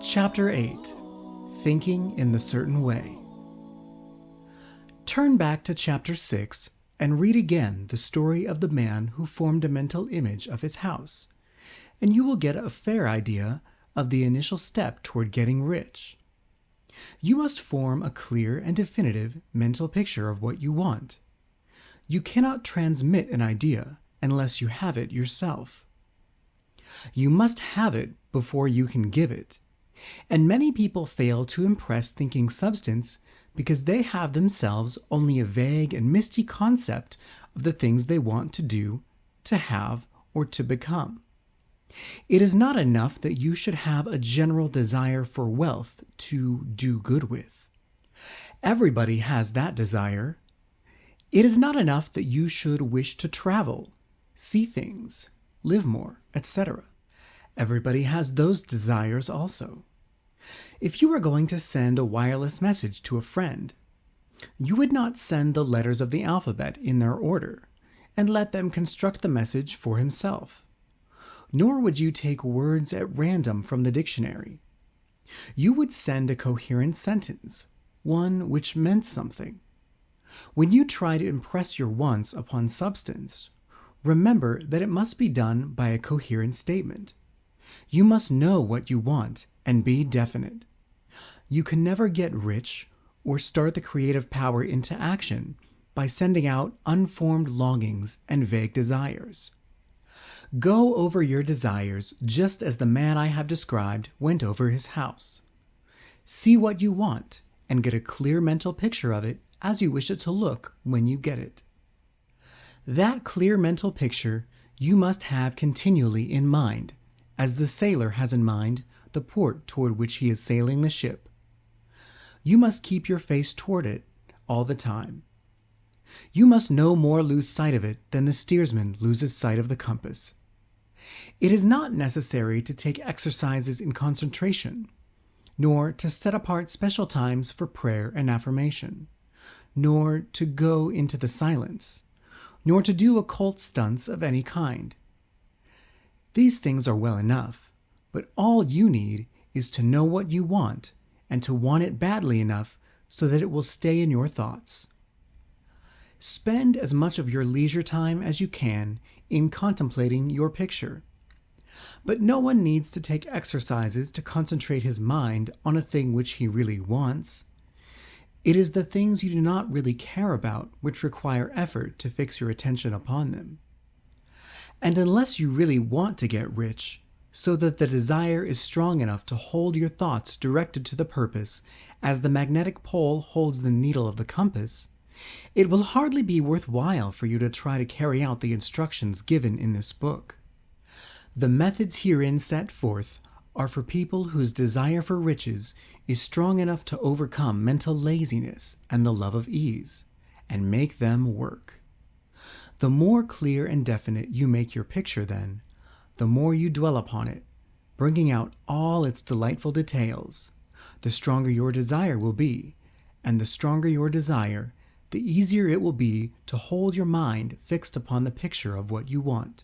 Chapter 8. Thinking in the Certain Way. Turn back to Chapter 6 and read again the story of the man who formed a mental image of his house, and you will get a fair idea of the initial step toward getting rich. You must form a clear and definitive mental picture of what you want. You cannot transmit an idea unless you have it yourself. You must have it before you can give it. And many people fail to impress thinking substance because they have themselves only a vague and misty concept of the things they want to do, to have, or to become. It is not enough that you should have a general desire for wealth to do good with. Everybody has that desire. It is not enough that you should wish to travel, see things, live more, etc. Everybody has those desires also. If you were going to send a wireless message to a friend, you would not send the letters of the alphabet in their order and let them construct the message for himself. Nor would you take words at random from the dictionary. You would send a coherent sentence, one which meant something. When you try to impress your wants upon substance, remember that it must be done by a coherent statement. You must know what you want and be definite. You can never get rich or start the creative power into action by sending out unformed longings and vague desires. Go over your desires just as the man I have described went over his house. See what you want and get a clear mental picture of it as you wish it to look when you get it. That clear mental picture you must have continually in mind, as the sailor has in mind the port toward which he is sailing the ship. You must keep your face toward it all the time. You must no more lose sight of it than the steersman loses sight of the compass. It is not necessary to take exercises in concentration, nor to set apart special times for prayer and affirmation, nor to go into the silence, nor to do occult stunts of any kind. These things are well enough, but all you need is to know what you want and to want it badly enough so that it will stay in your thoughts. Spend as much of your leisure time as you can in contemplating your picture. But no one needs to take exercises to concentrate his mind on a thing which he really wants. It is the things you do not really care about which require effort to fix your attention upon them. And unless you really want to get rich, so that the desire is strong enough to hold your thoughts directed to the purpose as the magnetic pole holds the needle of the compass, it will hardly be worthwhile for you to try to carry out the instructions given in this book. The methods herein set forth are for people whose desire for riches is strong enough to overcome mental laziness and the love of ease, and make them work. The more clear and definite you make your picture, then, the more you dwell upon it, bringing out all its delightful details, the stronger your desire will be, and the stronger your desire, the easier it will be to hold your mind fixed upon the picture of what you want.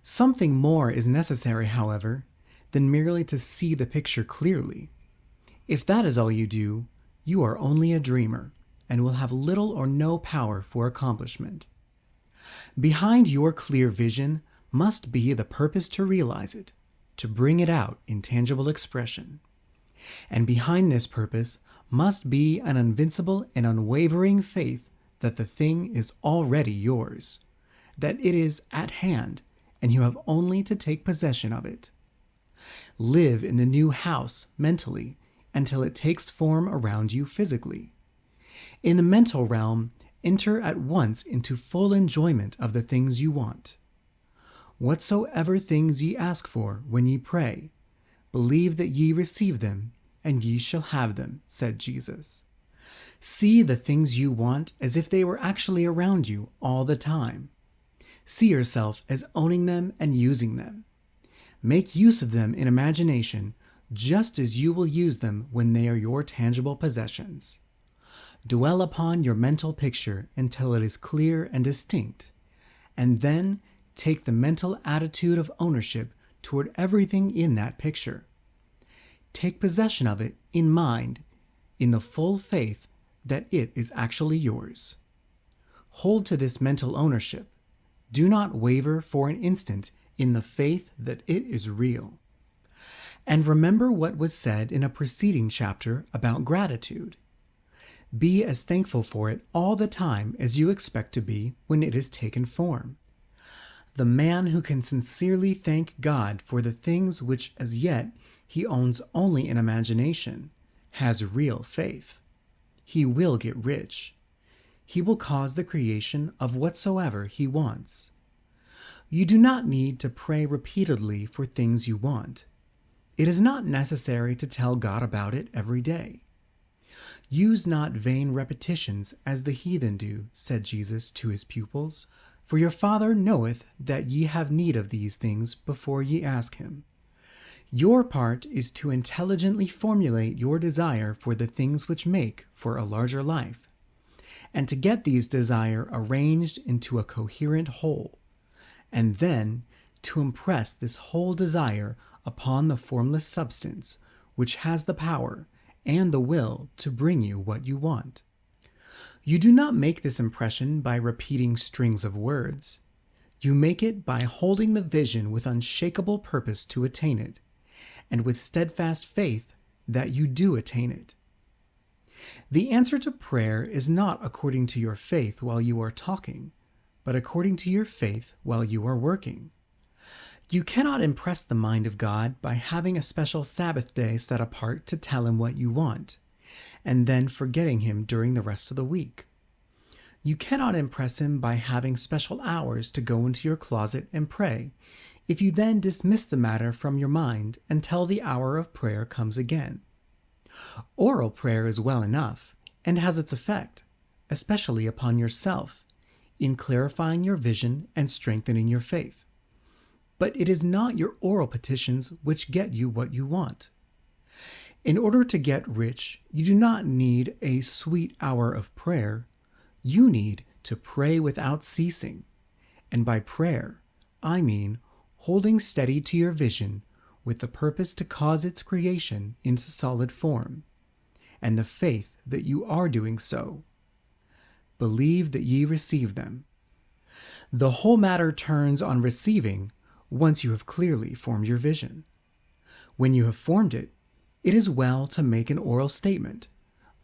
Something more is necessary, however, than merely to see the picture clearly. If that is all you do, you are only a dreamer, and will have little or no power for accomplishment. Behind your clear vision must be the purpose to realize it, to bring it out in tangible expression. And behind this purpose must be an invincible and unwavering faith that the thing is already yours, that it is at hand, and you have only to take possession of it. Live in the new house mentally until it takes form around you physically. In the mental realm, enter at once into full enjoyment of the things you want. Whatsoever things ye ask for when ye pray, believe that ye receive them, and ye shall have them, said Jesus. See the things you want as if they were actually around you all the time. See yourself as owning them and using them. Make use of them in imagination, just as you will use them when they are your tangible possessions. Dwell upon your mental picture until it is clear and distinct, and then take the mental attitude of ownership toward everything in that picture. take possession of it in mind, in the full faith that it is actually yours. Hold to this mental ownership. Do not waver for an instant in the faith that it is real. And remember what was said in a preceding chapter about gratitude. Be as thankful for it all the time as you expect to be when it has taken form. The man who can sincerely thank God for the things which as yet he owns only in imagination has real faith. He will get rich. He will cause the creation of whatsoever he wants. You do not need to pray repeatedly for things you want. It is not necessary to tell God about it every day. Use not vain repetitions as the heathen do, said Jesus to his pupils, for your Father knoweth that ye have need of these things before ye ask him. Your part is to intelligently formulate your desire for the things which make for a larger life, and to get these desires arranged into a coherent whole, and then to impress this whole desire upon the formless substance which has the power and the will to bring you what you want. You do not make this impression by repeating strings of words. You make it by holding the vision with unshakable purpose to attain it, and with steadfast faith that you do attain it. The answer to prayer is not according to your faith while you are talking, but according to your faith while you are working. You cannot impress the mind of God by having a special Sabbath day set apart to tell him what you want, and then forgetting him during the rest of the week. You cannot impress him by having special hours to go into your closet and pray, if you then dismiss the matter from your mind until the hour of prayer comes again. Oral prayer is well enough, and has its effect, especially upon yourself, in clarifying your vision and strengthening your faith. But it is not your oral petitions which get you what you want. In order to get rich, you do not need a sweet hour of prayer. You need to pray without ceasing. And by prayer, I mean holding steady to your vision with the purpose to cause its creation into solid form, and the faith that you are doing so. Believe that ye receive them. The whole matter turns on receiving once you have clearly formed your vision. When you have formed it, it is well to make an oral statement,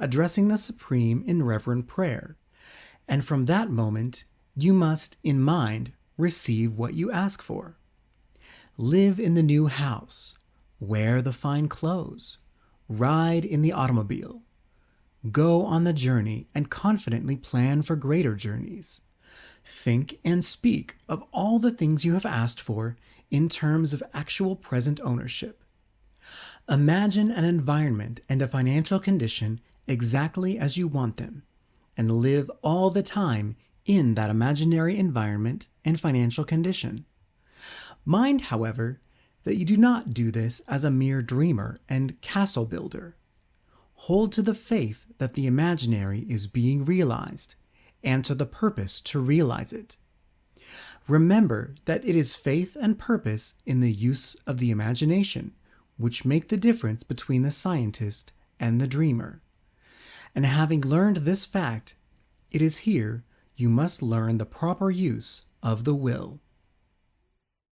addressing the Supreme in reverent prayer, and from that moment you must, in mind, receive what you ask for. Live in the new house, wear the fine clothes, ride in the automobile, go on the journey and confidently plan for greater journeys. Think and speak of all the things you have asked for in terms of actual present ownership. Imagine an environment and a financial condition exactly as you want them, and live all the time in that imaginary environment and financial condition. Mind, however, that you do not do this as a mere dreamer and castle builder. Hold to the faith that the imaginary is being realized, and to the purpose to realize it. Remember that it is faith and purpose in the use of the imagination which make the difference between the scientist and the dreamer. And having learned this fact, it is here you must learn the proper use of the will.